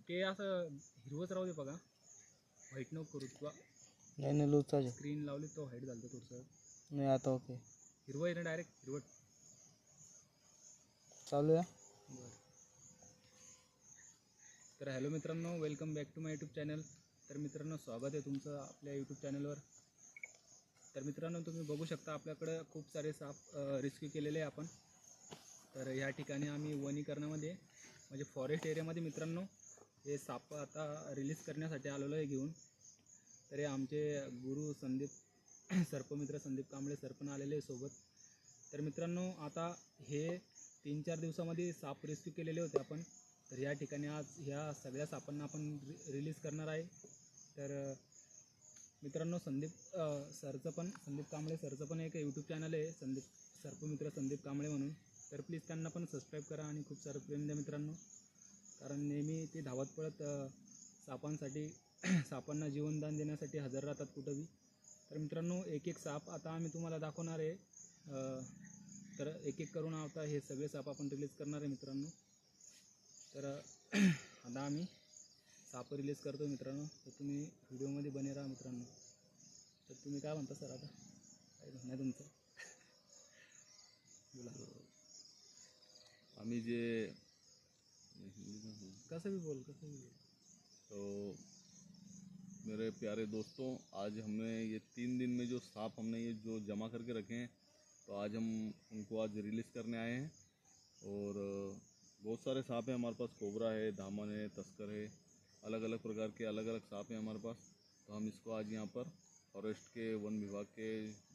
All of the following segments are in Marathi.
ते असं हिरवच राहू दे बघा, व्हाईट नको करू किंवा नाही लूजचा स्क्रीन लावली तो व्हाईट झालं थोडंसं. नाही आता ओके हिरवं आहे ना, डायरेक्ट हिरवट चालू आहे. बरं. तर हॅलो मित्रांनो, welcome back to my YouTube channel. तर मित्रांनो, स्वागत आहे तुमचं आपल्या यूट्यूब चॅनलवर. तर मित्रांनो, तुम्ही बघू शकता आपल्याकडं खूप सारे साप रेस्क्यू केलेले आहे आपण. तर ह्या ठिकाणी आम्ही वनीकरणामध्ये म्हणजे फॉरेस्ट एरियामध्ये मित्रांनो हे साप आता रिलीज करण्यासाठी आलेलो आहे घेऊन. तर हे आमचे गुरु संदीप सर्पमित्र संदीप कांबळे सर पण आलेले आहे सोबत. तर मित्रांनो, आता हे 3-4 दिवसामध्ये साप रेस्क्यू केलेले होते आपण. तर या ठिकाणी आज ह्या सगळ्या सापांना आपण रिलीज करणार आहे. तर मित्रांनो, संदीप कांबळे सरचं पण एक यूट्यूब चॅनल आहे, सर्पमित्र संदीप कांबळे म्हणून. तर प्लीज त्यांना पण सबस्क्राईब करा आणि खूप सारं प्रेम द्या मित्रांनो, कारण नेहमी ते धावत पळत सापांसाठी सापांना जीवनदान देण्यासाठी हजर राहतात कुठंही. तर मित्रांनो, एक एक साप आता आम्ही तुम्हाला दाखवणार आहे. तर एक एक करून आता हे सगळे साप आपण रिलीज करणार आहे मित्रांनो. तर आता आम्ही साप रिलीज करतो मित्रांनो. तर तुम्ही व्हिडिओमध्ये बने राहा मित्रांनो. तर तुम्ही काय म्हणता सर, आता काय म्हणणं आहे तुमचं? बोला. आम्ही जे कसं भी बोल. तो मेरे प्यारे दोस्तों, आज हमने ये 3 दिन में जो सांप हमने ये जो जमा करके रखे हैं, तो आज हम उनको आज रिलीज़ करने आए हैं. और बहुत सारे सांप हैं हमारे पास. कोबरा है, दामन है, तस्कर है, अलग अलग प्रकार के अलग अलग सांप हैं हमारे पास. तो हम इसको आज यहाँ पर फॉरेस्ट के वन विभाग के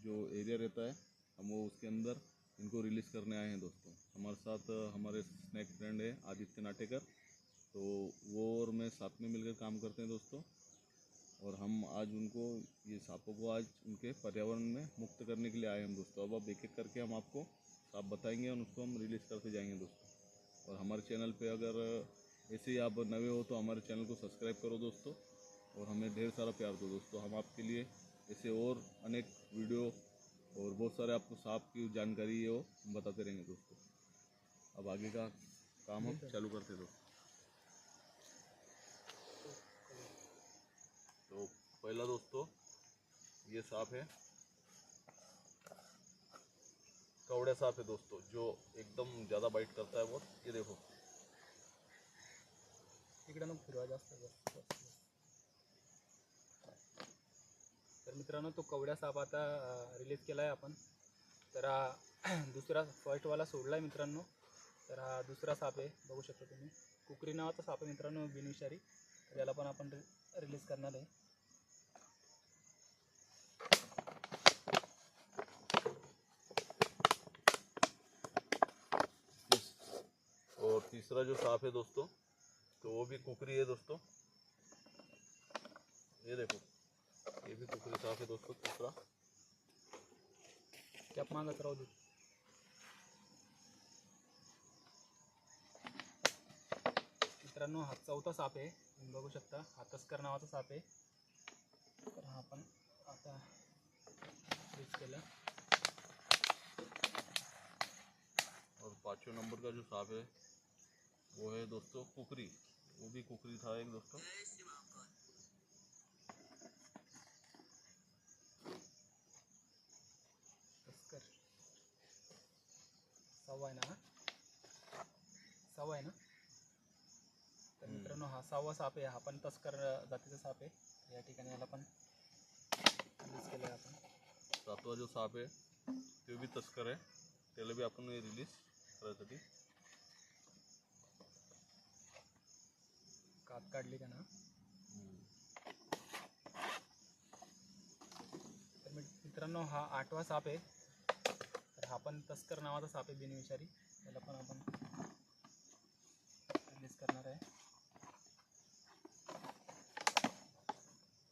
जो एरिया रहता है, हम वो उसके अंदर इनको रिलीज़ करने आए हैं दोस्तों. हमारे साथ हमारे स्नैक फ्रेंड है आदित्य नाटेकर, तो वो और मैं साथ में मिलकर काम करते हैं दोस्तों. और हम आज उनको ये सांपों को आज उनके पर्यावरण में मुक्त करने के लिए आए हैं दोस्तों. अब एक एक करके हम आपको सांप बताएंगे और उसको हम रिलीज़ करते जाएंगे दोस्तों. और हमारे चैनल पे अगर ऐसे ही आप नए हो तो हमारे चैनल को सब्सक्राइब करो दोस्तों, और हमें ढेर सारा प्यार दो दोस्तों. हम आपके लिए ऐसे और अनेक वीडियो और बहुत सारे आपको सांप की जानकारी है वो हम बताते रहेंगे दोस्तों. अब आगे का काम हम चालू करते दोस्तों. तो पहला दोस्तों ये सांप है, कवड़ा सांप है दोस्तों, जो एकदम ज़्यादा बाइट करता है. बहुत ये देखो, इकडं नको फिरवा जास्त. तर मित्रांनो, तो कवड्या साप आता रिलीज केला आहे आपण. तर हा दुसरा फर्स्टवाला सोडला आहे मित्रांनो. तर हा दुसरा साप आहे, बघू शकता तुम्ही. कुकरी नावाचा साप आहे मित्रांनो, बिनविषारी. तर याला पण आपण रिलीज करणार आहे. और तीसरा जो सांप है दोस्तों, तो वो भी कुकरी है दोस्तों. ये देखो, ये भी कुकरी सांप है दोस्तों. तीसरा कॅप मागत राहू दे. मित्रांनो, हा चौथा साप आहे, तुम्ही बघू शकता. हा तस्कर नावाचा साप आहे. तर हा पण आता रिलीज केला. और 5वें नंबर का जो सांप है वो है दोस्तों कुकरी. वो भी कुकरी था एक दोस्तों. तस्कर सहावा आहे ना, सहावा आहे ना. तर मित्रांनो, हा 6वा साप आहे. हा पण तस्कर जातीचा साप आहे. या ठिकाणी याला पण रिलीज केलं आहे आपण. 7वा जो सांप है तो भी तस्कर है, त्याला भी आपण रिलीज करायसाठी. कात काढली का ना. तर मित्रांनो, हा 8वा साप आहे. तर हा पण तस्कर नावाचा साप आहे, बिनविषारी. त्याला पण आपण रिलीज करणार आहे.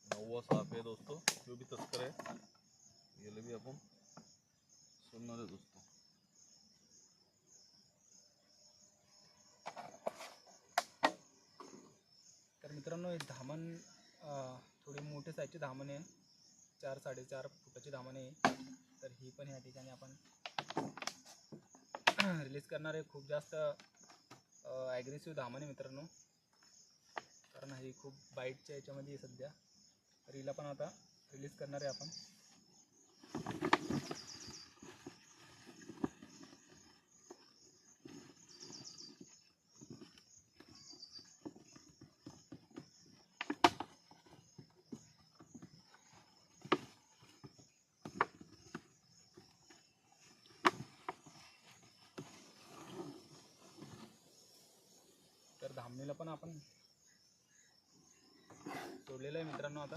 9वा सांप है दोस्तों, जो भी तस्कर है. याला भी आपण सोडणार आहे दोस्तों. तर मित्रांनो, हे धामण थोडी मोठे साईजची धामण आहे. 4-4.5 फुटाची धामण आहे. तर ही पण या ठिकाणी आपण रिलीज करणार आहे. खूप जास्त ॲग्रेसिव्ह धामण आहे मित्रांनो, कारण ही खूप बाईटच्या याच्यामध्ये आहे सध्या. तर हिला पण आता रिलीज करणार आहे आपण. तर धामणीला पण आपण सोडलेलं आहे मित्रांनो आता.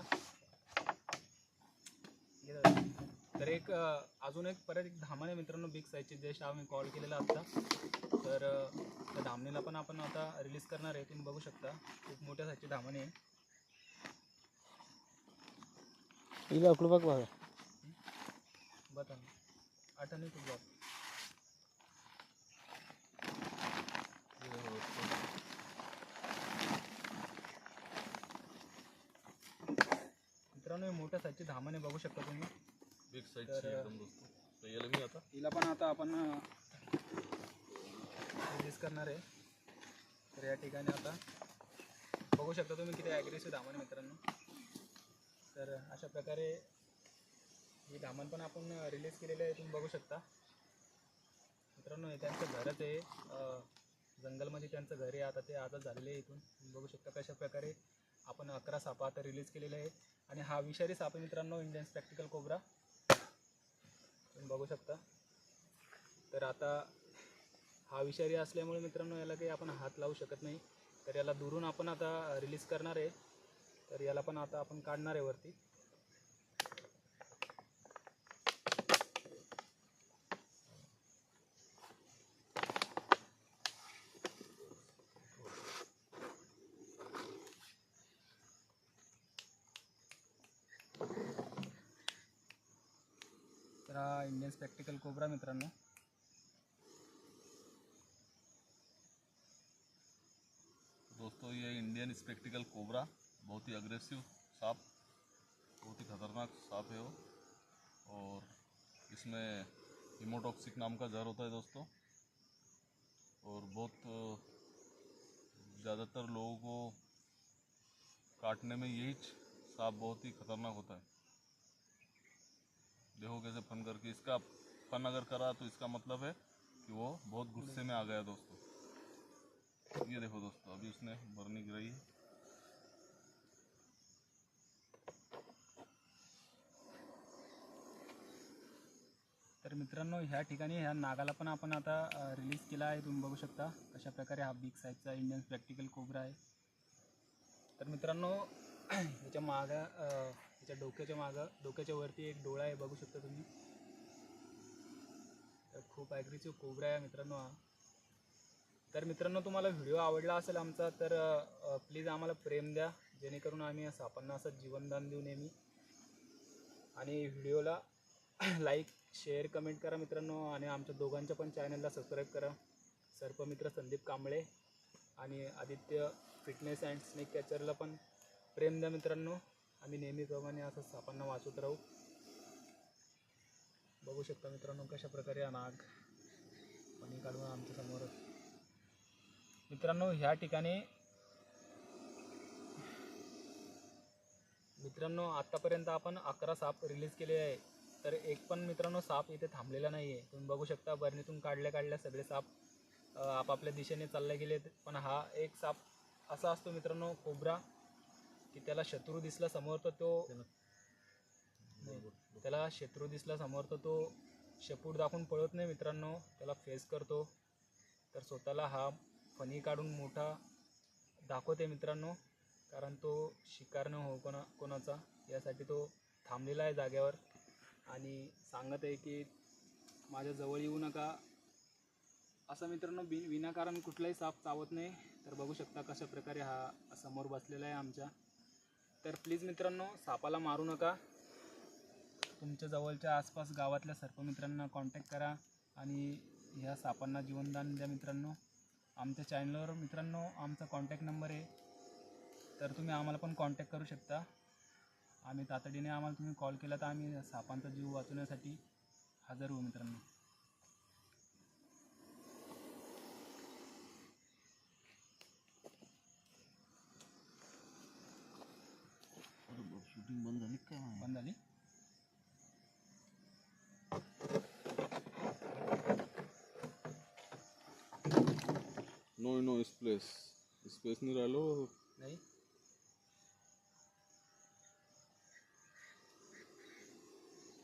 तर एक अजून एक परत एक धामण आहे मित्रांनो बिग साईजचे, जे आम्ही कॉल केलेला आता. तर त्या धामणीला पण आपण आता रिलीज करणार आहे. तुम्ही बघू शकता खूप मोठ्या साईजची धामण आहे. हिला अकडू बघ बघा. बता आठवणी खूप बघ. मित्रांनो हे मोठ्या साईजची धामण आहे, बघू शकता तुम्ही. बिग साइज एकदम दोस्तों. तो ये मी आता हिला पण आता आपण रिलीज करणार आहे. तर या ठिकाणी आता बघू शकता तुम्ही किती ॲग्रेसिव्ह धामण आहे मित्रांनो. तर अशा प्रकारे ही धामण पण आपण रिलीज केलेली आहे, तुम्ही बघू शकता मित्रांनो. हे त्यांचं घरच आहे, जंगलमध्ये त्यांचं घर आहे. आता ते आजच झालेले आहे. इथून तुम्ही बघू शकता कशा प्रकारे आपण 11 साप आता रिलीज केलेले आहे. आणि हा विषारी साप आहे मित्रांनो, इंडियन स्पेक्टिकल कोब्रा, तुम्ही बघू शकता. तर आता हा विषारी असल्यामुळे मित्रांनो याला काही आपण हात लावू शकत नाही. तर याला दुरून आपण आता रिलीज करणार आहे. तर याला पण आता आपण काढणार आहे वरती. तर हा इंडियन स्पेक्टिकल कोब्रा मित्रांनो. दोस्तों ये इंडियन स्पेक्टिकल कोबरा बहुत ही अग्रेसिव सांप, बहुत ही खतरनाक सांप है वो. और इसमें हीमोटॉक्सिक नाम का जहर होता है दोस्तों. और बहुत ज़्यादातर लोगों को काटने में यही सांप बहुत ही खतरनाक होता है. देखो कैसे फन करके, इसका फन अगर करा तो इसका मतलब है कि वो बहुत गुस्से में आ गया दोस्तों. ये देखो दोस्तों, अभी उसने बरनी गिराई है. तर मित्रांनो ह्या ठिकाणी ह्या नागाला पण आपण आता रिलीज केला आहे. तुम्ही बघू शकता कशा प्रकारे हा बिग साईजचा इंडियन स्पेक्टिकल कोब्रा आहे. तर मित्रांनो ह्याच्या मागं ह्याच्या डोक्याच्या वरती एक डोळा आहे, बघू शकता तुम्ही. तर खूप ॲग्रेसिव्ह कोब्रा आहे मित्रांनो हा. तर मित्रांनो तुम्हाला व्हिडिओ आवडला असेल आमचा तर प्लीज आम्हाला प्रेम द्या, जेणेकरून आम्ही सापांना असं जीवनदान देऊ नेहमी. आणि व्हिडिओला लाईक शेअर कमेंट करा मित्रांनो. आणि आमच्या दोघांच्या पण चॅनलला सबस्क्राईब करा. सर्पमित्र संदीप कांबळे आणि आदित्य फिटनेस अँड स्नेक कॅचरला पण प्रेम द्या मित्रांनो. आम्ही नेहमीप्रमाणे असं सापांना वाचवत राहू. बघू शकता मित्रांनो कशा प्रकारे हा नाग पाणी काढून आमच्या समोर. मित्रांनो ह्या ठिकाणी मित्रांनो आत्तापर्यंत आपण 11 साप रिलीज केले आहे. तर एक पण मित्रांनो साप इथे थांबलेला नाही आहे. तुम्ही बघू शकता बरणीतून काढल्या सगळे साप आपापल्या दिशेने चालले गेले. पण हा एक साप असा असतो मित्रांनो कोब्रा, की त्याला शत्रू दिसला समोर तर तो शेपूट दाखवून पळत नाही मित्रांनो, त्याला फेस करतो. तर स्वतःला हा फणी काढून मोठा दाखवते मित्रांनो, कारण तो शिकार न हो कोणाचा यासाठी तो थांबलेला आहे जागेवर आणि सांगत आहे की माझ्या जवळ येऊ नका असं. मित्रांनो विनाकारण कुठलाही साप चावत नाही. तर बघू शकता कशा प्रकारे हा समोर बसलेला आहे आमच्या. तर प्लीज मित्रांनो सापाला मारू नका. तुमच्या जवळच्या आसपास गावातल्या सर्पमित्रांना कॉन्टॅक्ट करा आणि ह्या सापांना जीवनदान द्या मित्रांनो. आमच्या चॅनलवर मित्रांनो आमचा कॉन्टॅक्ट नंबर आहे, तर तुम्ही आम्हाला पण कॉन्टॅक्ट करू शकता. आम्ही तातडीने आम्हाला तुम्ही कॉल केला तर आम्ही सापांचा जीव वाचवण्यासाठी हजर होऊ मित्रांनो. शूटिंग बंद झाली काय बंद झाली. नो स्पेस नाही राहिलो. नाही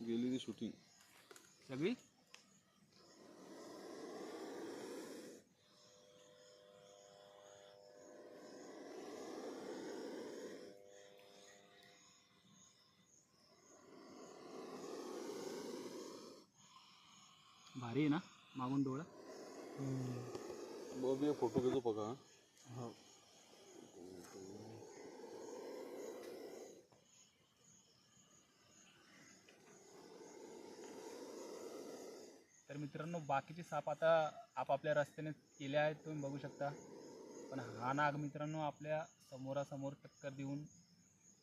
गेली ती शूटिंग. सगळी. भारी आहे ना मागून डोळा. बघ ये फोटो घेतो बघा. हो. तर मित्रांनो बाकीचे साप आता आपापल्या रस्त्याने गेले आहेत, तुम्ही बघू शकता. पण हा नाग मित्रांनो आपल्या समोरासमोर टक्कर देऊन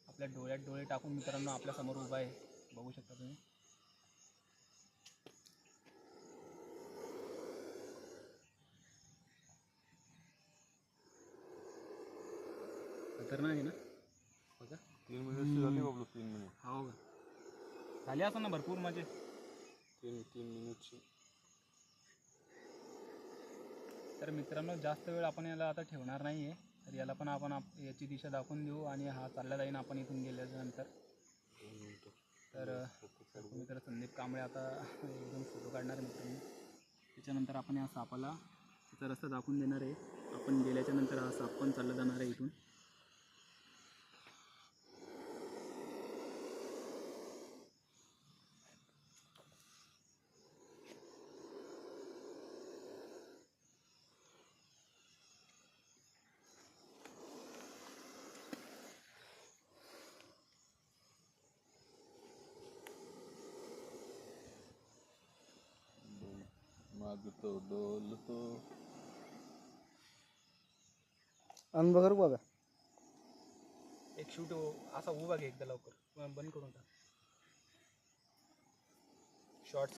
आपल्या डोळ्यात डोळे टाकून मित्रांनो आपल्या समोर उभा आहे, बघू शकता तुम्ही. खतरनाक आहे ना बघा. 3 मिनिटची झाली बाबलो. 3 मिनिट. हो का झाली असं ना भरपूर म्हणजे. 3 मिनिटची. तर मित्रांनो जास्त वेळ आपण याला आता ठेवणार नाही आहे. तर याला पण आपण याची दिशा दाखवून देऊ आणि हा चालला जाईन आपण इथून गेल्यानंतर. 2 मिनिटं. तर मित्र संदीप कांबळे आता एकदम फोटो काढणार आहे मित्रांनो. त्याच्यानंतर आपण या सापाला त्याचा रस्ता दाखवून देणार आहे. आपण गेल्याच्यानंतर हा साप पण चालला जाणार आहे इथून. मागतो डोलतो. अन बघा बघा. एक शूट असा उभा घे एकदा लवकर बंद करून टाक शॉर्ट्स.